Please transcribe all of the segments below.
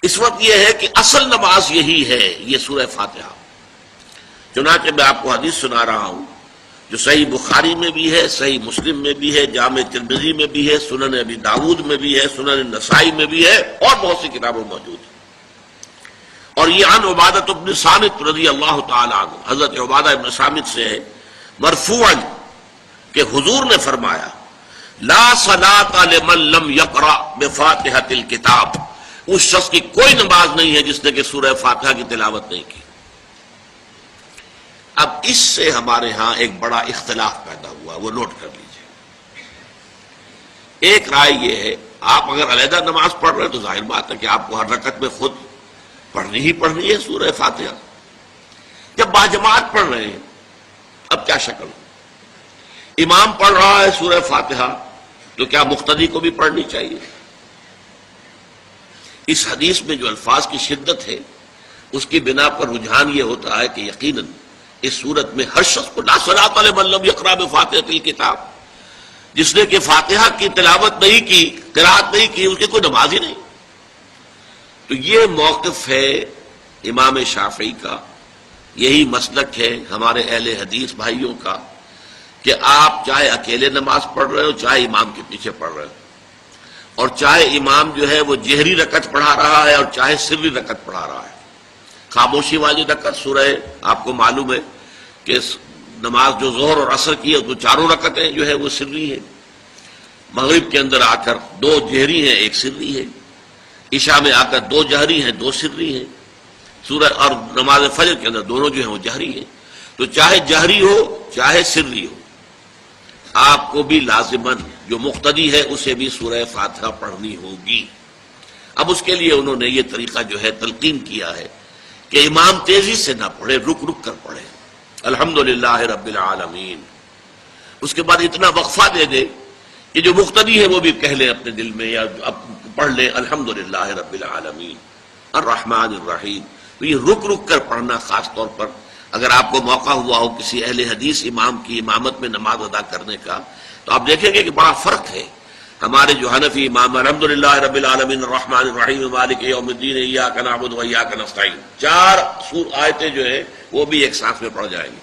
اس وقت یہ ہے کہ اصل نماز یہی ہے، یہ سورہ فاتحہ۔ چنانچہ میں آپ کو حدیث سنا رہا ہوں جو صحیح بخاری میں بھی ہے، صحیح مسلم میں بھی ہے، جامع ترمذی میں بھی ہے، سنن ابی داود میں بھی ہے، سنن نسائی میں بھی ہے، اور بہت سی کتابوں میں موجود ہے۔ اور یہ عن عبادہ بن صامت رضی اللہ تعالی عنہ، حضرت عبادہ بن صامت سے ہے مرفوعا کہ حضور نے فرمایا لا صلاۃ لمن لم یقرأ بفاتحۃ الکتاب، اس شخص کی کوئی نماز نہیں ہے جس نے کہ سورہ فاتحہ کی تلاوت نہیں کی۔ اب اس سے ہمارے ہاں ایک بڑا اختلاف پیدا ہوا، وہ نوٹ کر لیجئے۔ ایک رائے یہ ہے آپ اگر علیحدہ نماز پڑھ رہے ہیں تو ظاہر بات ہے کہ آپ کو ہر رکعت میں خود پڑھنی ہی پڑھنی ہے سورہ فاتحہ۔ جب باجماعت پڑھ رہے ہیں اب کیا شکل، امام پڑھ رہا ہے سورہ فاتحہ تو کیا مقتدی کو بھی پڑھنی چاہیے؟ اس حدیث میں جو الفاظ کی شدت ہے اس کی بنا پر رجحان یہ ہوتا ہے کہ یقیناً اس صورت میں ہر شخص کو لا صلاۃ لمن لم یقرأ بفاتحۃ الکتاب، جس نے کہ فاتحہ کی تلاوت نہیں کی، قرأت نہیں کی، اس کی کوئی نماز ہی نہیں۔ تو یہ موقف ہے امام شافعی کا، یہی مسلک ہے ہمارے اہل حدیث بھائیوں کا کہ آپ چاہے اکیلے نماز پڑھ رہے ہو، چاہے امام کے پیچھے پڑھ رہے ہو، اور چاہے امام جو ہے وہ جہری رکعت پڑھا رہا ہے اور چاہے سری رکعت پڑھا رہا ہے۔ خاموشی والی رکعت سورہ آپ کو معلوم ہے کہ نماز جو ظہر اور عصر کی ہے تو چاروں رکعتیں جو ہے وہ سری ہے، مغرب کے اندر آ کر دو جہری ہیں ایک سری ہے، عشاء میں آ کر دو جہری ہیں دو سری ہیں، سورہ اور نماز فجر کے اندر دونوں جو ہیں وہ جہری ہیں۔ تو چاہے جہری ہو چاہے سری ہو آپ کو بھی لازماً جو مقتدی ہے اسے بھی سورہ فاتحہ پڑھنی ہوگی۔ اب اس کے لیے انہوں نے یہ طریقہ جو ہے تلقین کیا ہے کہ امام تیزی سے نہ پڑھے، رک رک کر پڑھے الحمدللہ رب العالمین، اس کے بعد اتنا وقفہ دے دے کہ جو مقتدی ہے وہ بھی کہہ لے اپنے دل میں یا پڑھ لے الحمدللہ رب العالمین الرحمن الرحیم۔ تو یہ رک رک کر پڑھنا، خاص طور پر اگر آپ کو موقع ہوا ہو کسی اہل حدیث امام کی امامت میں نماز ادا کرنے کا تو آپ دیکھیں گے کہ بڑا فرق ہے۔ ہمارے جو حنفی امام الحمدللہ رب العالمین الرحمن الرحیم مالک یوم الدین ایاک نعبد و ایاک نستعین، چار آیتیں جو ہیں وہ بھی ایک ساتھ میں پڑھ جائیں گے،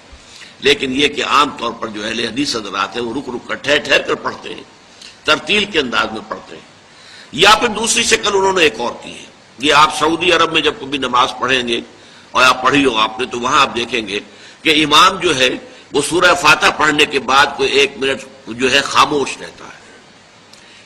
لیکن یہ کہ عام طور پر جو اہل حدیث حضرات ہیں وہ رک رک کر ٹھہر ٹھہر کر پڑھتے ہیں، ترتیل کے انداز میں پڑھتے ہیں۔ یا پھر دوسری شکل انہوں نے ایک اور کی ہے، یہ آپ سعودی عرب میں جب کبھی نماز پڑھیں گے اور آپ پڑھی ہو آپ نے تو وہاں آپ دیکھیں گے کہ امام جو ہے وہ سورہ فاتحہ پڑھنے کے بعد کوئی ایک منٹ جو ہے خاموش رہتا ہے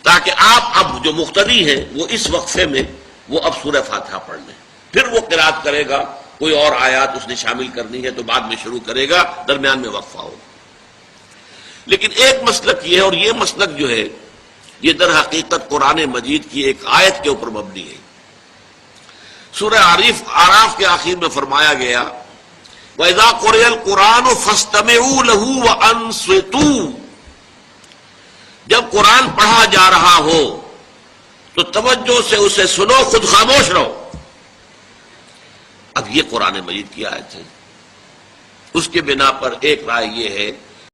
تاکہ آپ اب جو مقتدی ہیں وہ اس وقفے میں وہ اب سورہ فاتحہ پڑھ لیں، پھر وہ قرات کرے گا، کوئی اور آیات اس نے شامل کرنی ہے تو بعد میں شروع کرے گا، درمیان میں وقفہ ہوگا۔ لیکن ایک مسلک یہ ہے، اور یہ مسلک جو ہے یہ در حقیقت قرآن مجید کی ایک آیت کے اوپر مبنی ہے۔ سورہ اعراف کے آخر میں فرمایا گیا وَإِذَا قُرِئَ الْقُرْآنُ فَاسْتَمِعُوا لَهُ وَأَنصِتُوا، جب قرآن پڑھا جا رہا ہو تو توجہ سے اسے سنو، خود خاموش رہو۔ اب یہ قرآن مجید کی آیت ہے، اس کے بنا پر ایک رائے یہ ہے